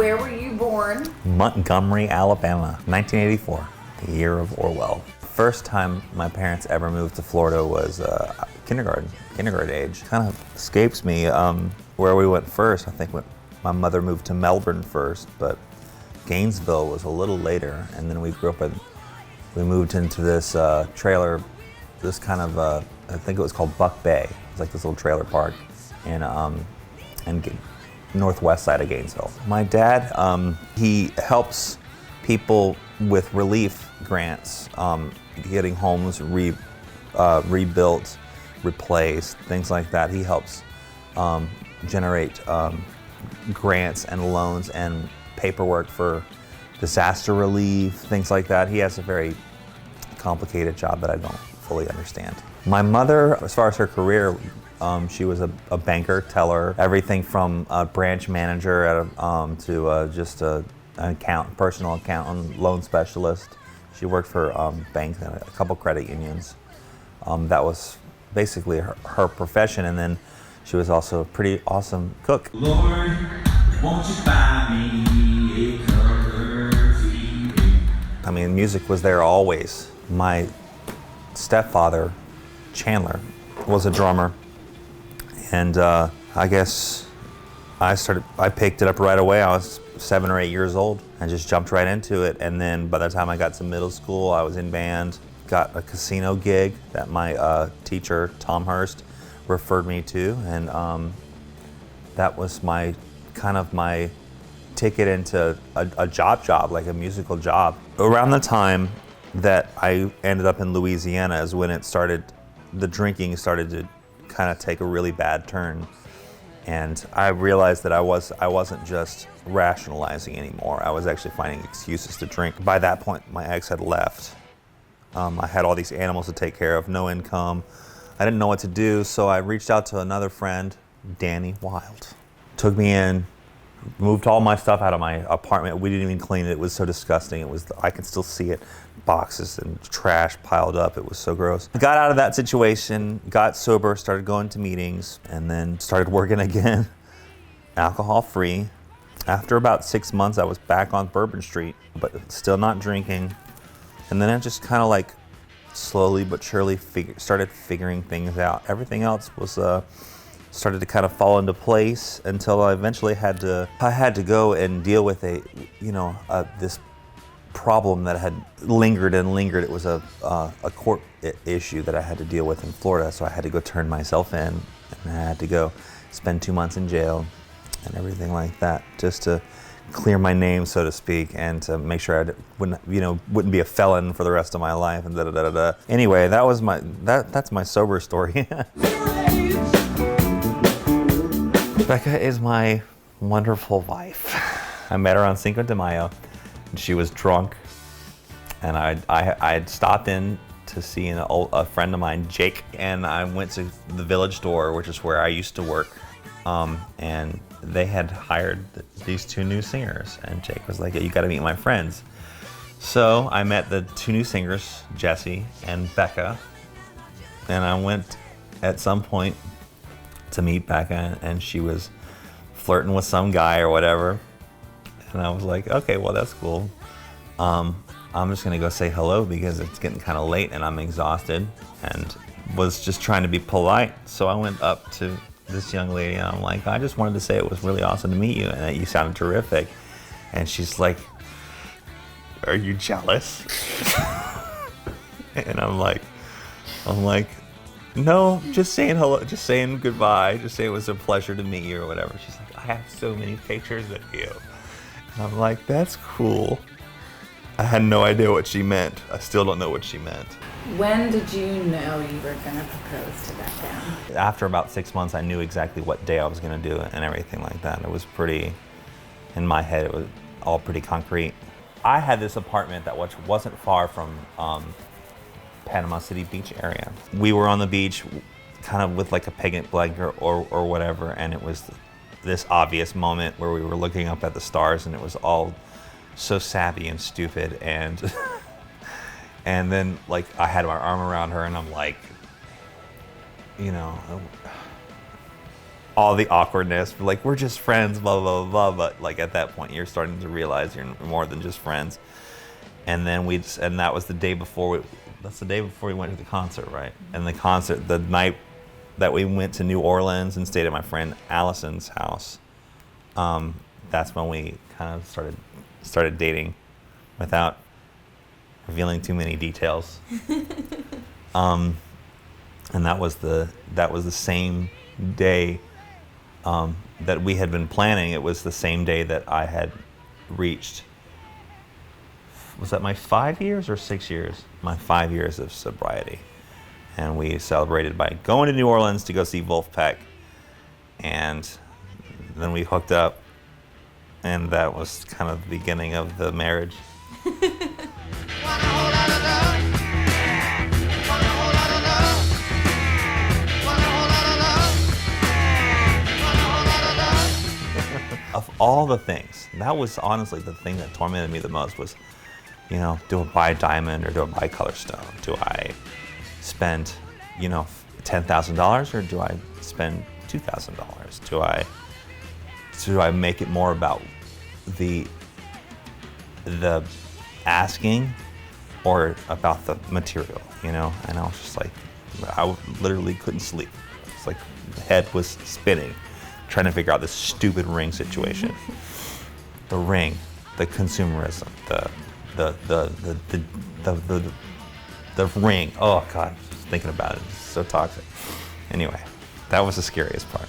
where were you born? Montgomery, Alabama, 1984, the year of Orwell. First time my parents ever moved to Florida was kindergarten age. Kind of escapes me where we went first. I think my mother moved to Melbourne first, but Gainesville was a little later, and then we moved into this trailer, this kind of, I think it was called Buck Bay. It was like this little trailer park in northwest side of Gainesville. My dad, he helps people with relief grants, getting homes rebuilt, replaced, things like that. He helps generate grants and loans and paperwork for disaster relief, things like that. He has a very complicated job that I don't fully understand. My mother, as far as her career, she was a banker, teller, everything from a branch manager to just an personal accountant, loan specialist. She worked for banks and a couple credit unions. That was basically her profession, and then she was also a pretty awesome cook. Lord, won't you buy me a color TV? I mean, music was there always. My stepfather, Chandler, was a drummer, and I guess I picked it up right away. I was 7 or 8 years old and just jumped right into it. And then by the time I got to middle school, I was in band, got a casino gig that my teacher, Tom Hurst, referred me to, and that was my ticket into a job, like a musical job. Around the time that I ended up in Louisiana is when the drinking started to kind of take a really bad turn. And I realized that I wasn't just rationalizing anymore. I was actually finding excuses to drink. By that point, my ex had left. I had all these animals to take care of, no income. I didn't know what to do, so I reached out to another friend, Danny Wild. Took me in, moved all my stuff out of my apartment. We didn't even clean it. It was so disgusting. I could still see it. Boxes and trash piled up. It was so gross. I got out of that situation, got sober, started going to meetings, and then started working again, alcohol free. After about 6 months, I was back on Bourbon Street, but still not drinking. And then I just kind of like slowly but surely started figuring things out. Everything else was started to kind of fall into place until I eventually had to go and deal with this problem that had lingered and lingered. It was a court issue that I had to deal with in Florida, so I had to go turn myself in, and I had to go spend 2 months in jail and everything like that, just to clear my name, so to speak, and to make sure I wouldn't be a felon for the rest of my life. And Anyway, that's my sober story. Becca is my wonderful wife. I met her on Cinco de Mayo. She was drunk, and I had stopped in to see a friend of mine, Jake, and I went to the Village Store, which is where I used to work, and they had hired these 2 new singers, and Jake was like, "You got to meet my friends." So I met the 2 new singers, Jesse and Becca, and I went at some point to meet Becca, and she was flirting with some guy or whatever. And I was like, okay, well, that's cool. I'm just gonna go say hello because it's getting kind of late and I'm exhausted, and was just trying to be polite. So I went up to this young lady and I'm like, I just wanted to say it was really awesome to meet you and that you sounded terrific. And she's like, are you jealous? And I'm like, no, just saying hello, just saying goodbye, just saying it was a pleasure to meet you or whatever. She's like, I have so many pictures of you. And I'm like, that's cool. I had no idea what she meant. I still don't know what she meant. When did you know you were going to propose to Becca? After about 6 months, I knew exactly what day I was going to do it and everything like that. It was pretty, in my head, it was all pretty concrete. I had this apartment that wasn't far from Panama City Beach area. We were on the beach kind of with like a picnic blanket or whatever, and it was this obvious moment where we were looking up at the stars, and it was all so sappy and stupid, and and then like I had my arm around her and I'm like, all the awkwardness, like we're just friends, blah blah blah. But like at that point, you're starting to realize you're more than just friends. And then and that was the day before. That's the day before we went to the concert, right? And the concert, the night that we went to New Orleans and stayed at my friend Allison's house. That's when we kind of started dating, without revealing too many details. And that was the same day that we had been planning. It was the same day that I had reached. Was that my 5 years or 6 years? My 5 years of sobriety. And we celebrated by going to New Orleans to go see Wolfpack. And then we hooked up. And that was kind of the beginning of the marriage. Of all the things, that was honestly the thing that tormented me the most was, you know, do I buy a diamond or do I buy a color stone? Do I spend, you know, $10,000 or do I spend $2,000? Do I make it more about the asking or about the material, you know? And I was just like, I literally couldn't sleep. It's like the head was spinning, trying to figure out this stupid ring situation. The ring, the consumerism, the ring. Oh God, just thinking about it, it's so toxic. Anyway, that was the scariest part.